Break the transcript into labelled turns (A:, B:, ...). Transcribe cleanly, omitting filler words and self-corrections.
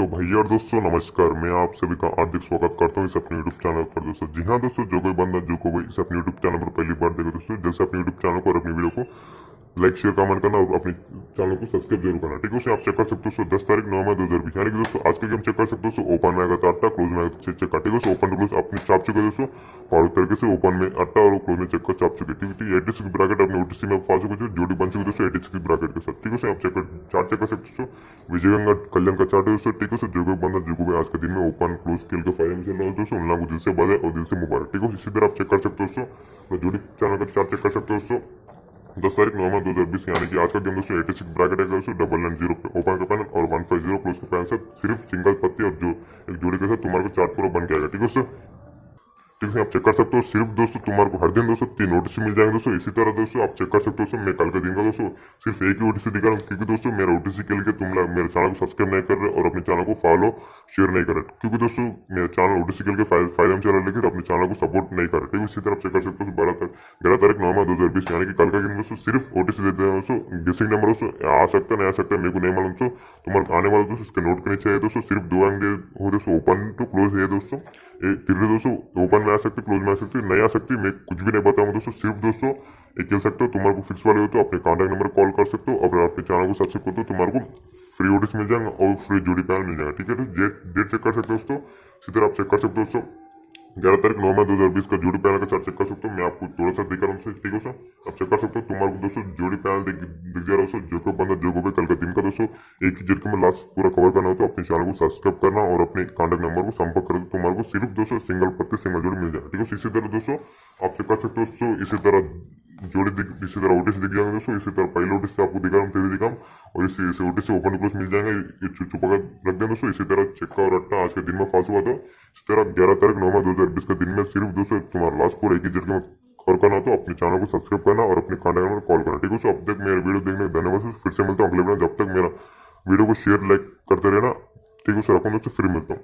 A: तो भैया और दोस्तों नमस्कार। मैं आप सभी का हार्दिक स्वागत करता हूँ इस अपने यूट्यूब चैनल पर दोस्तों। जी हाँ दोस्तों, जो कोई बंदा जो कोई इस अपने यूट्यूब चैनल पर पहली बार देगा दोस्तों, जैसे अपने यूट्यूब चैनल को और अपनी वीडियो को लाइक शेयर कमेंट करना और अपने चैनल को सब्सक्राइब जरूर करना, ठीक है। उसे आप चेक कर सकते हो 10 तारीख 9 मई 2020, यानी कि दोस्तों आज का गेम चेक कर सकते हो। ओपन में आएगा तो 8, क्लोज में आएगा तो 6 काटेगा। ओपन टू क्लोज अपने चाप चुके दोस्तों, और तरीके से ओपन में 8 और क्लोज में चेक कर चाप चुके, ठीक है। 86 ब्रैकेट अपने ओटीसी में फंस चुके जोड़ी बन चुकी दोस्तों 86 ब्रैकेट के साथ, ठीक है। आप चार्ट चेक कर सकते हो। विजय गंगा कल्याण का चार्ट है दोस्तों, ठीक है। जो कोई बंदा जो कोई आज के दिन में ओपन क्लोज खेल के फायदे में चल रहा है दोस्तों, उन लोगों को दिल से बधाई और दिल से मुबारक, ठीक है। इसी तरह आप चेक कर सकते हो दोस्तों, जोड़ी चैनल का चार्ट चेक कर सकते हो दोस्तों। 10 तारीख 9 मई 2020, यानी कि आज का गेम दोस्तों 86 ब्रैकेट है दोस्तों, 990 पे ओपन का पैनल और 150 क्लोज का पैनल से सिर्फ सिंगल पत्ती और जो एक जोड़ी के साथ तुम्हारे को चार्ट पूरा बन के आएगा, ठीक है दोस्तों। ठीक है, आप चेक कर सकते हो। सिर्फ दोस्तों तुम्हारे को हर दिन दोस्तों 3 नोटिस मिल जाएंगे दोस्तों। इसी तरह दोस्तों आप चेक कर सकते हो दोस्तों, मैं कल के दिन का दोस्तों सिर्फ एक ही ओटीसी दिखा रहा हूँ, क्योंकि दोस्तों मेरा ओटीसी खेल के तुम मेरे चैनल को सब्सक्राइब नहीं कर रहे और अपने चैनल को फॉलो शेयर नहीं कर रहे, क्योंकि दोस्तों मेरा चैनल ओटीसी खेल के फायदे में चल रहा है, लेकिन अपने चैनल को सपोर्ट नहीं कर रहे, ठीक है। इसी तरह चेक कर सकते हो 11 तारीख 9 मई 2020, यानी कि कल का दिन दोस्तों सिर्फ ओटीसी देते हैं दोस्तों। गेसिंग नंबर दोस्तों आ सकता है नहीं आ सकता मेरे को नहीं मालूम दोस्तों, तुम्हारे आने वाला दोस्तों इसके नोट करनी चाहिए दोस्तों। सिर्फ 2 अंक हो दोस्तों, ओपन टू क्लोज है दोस्तों। तीसरे दोस्तों ओपन में आ सकती, क्लोज में आ सकती, नहीं आ सकती, मैं कुछ भी नहीं बताऊंगा दोस्तों। सिर्फ दोस्तों एक खेल सकते हो। तुम्हारे को फिक्स वाले हो तो अपने कॉन्टैक्ट नंबर कॉल कर सकते हो, और अपने चैनल को सब्सक्राइब कर दो, तुम्हारे को फ्री ओटिस मिल जाएगा और फ्री जोड़ी पैनल मिल जाएगा, ठीक है। तो डेट चेक कर सकते हो दोस्तों। इसी तरह आप चेक कर सकते हो दोस्तों 11 तारीख 9 मई 2020 का जोड़ी पैनल का चार्ट चेक कर सकते हो। मैं आपको थोड़ा सा दिखा रहा हूँ, ठीक है सर। आप चेक कर सकते हो, तुम्हारे को दोस्तों जोड़ी पैनल दिख जा रहा है। जो को बंदा जो को भी कल का दिन का दोस्तों एक ही झटके में लास्ट पूरा कवर करना हो तो अपने चैनल को सब्सक्राइब करना और अपने कॉन्टैक्ट नंबर को संपर्क कर दो, तुम्हारे को सिर्फ दोस्तों सिंगल पत्ते सिंगल जोड़ी मिल जाएगा, ठीक है। इसी तरह दोस्तों आप चेक कर सकते हो दोस्तों, इसी तरह जोड़ी इसी तरह ओटीसी दिख जाएंगे दोस्तों। इसी तरह पहले ओटीसी से आपको दिखा रहा हूँ, तेरे दिखा और इसी ओटीसी ओपन क्लोज मिल जाएंगे, ये छुपा कर रख दें दोस्तों। इसी तरह चेक्का और अट्टा आज के दिन में फांस हुआ था। इस तरह 11 तारीख 9 मई 2020 के दिन में सिर्फ दोस्तों तुम्हारा लास्ट पूरा एक ही जगह में कवर करना तो अपने चैनल को सब्सक्राइब करना और अपने कॉन्टैक्ट नंबर कॉल करना, ठीक है। अब तक मेरा वीडियो देखने का धन्यवाद। फिर से मिलता हूँ अगले वीडियो, जब तक मेरा वीडियो को शेयर लाइक करते रहना, ठीक है। रखूँ दोस्तों, फिर मिलता हूँ।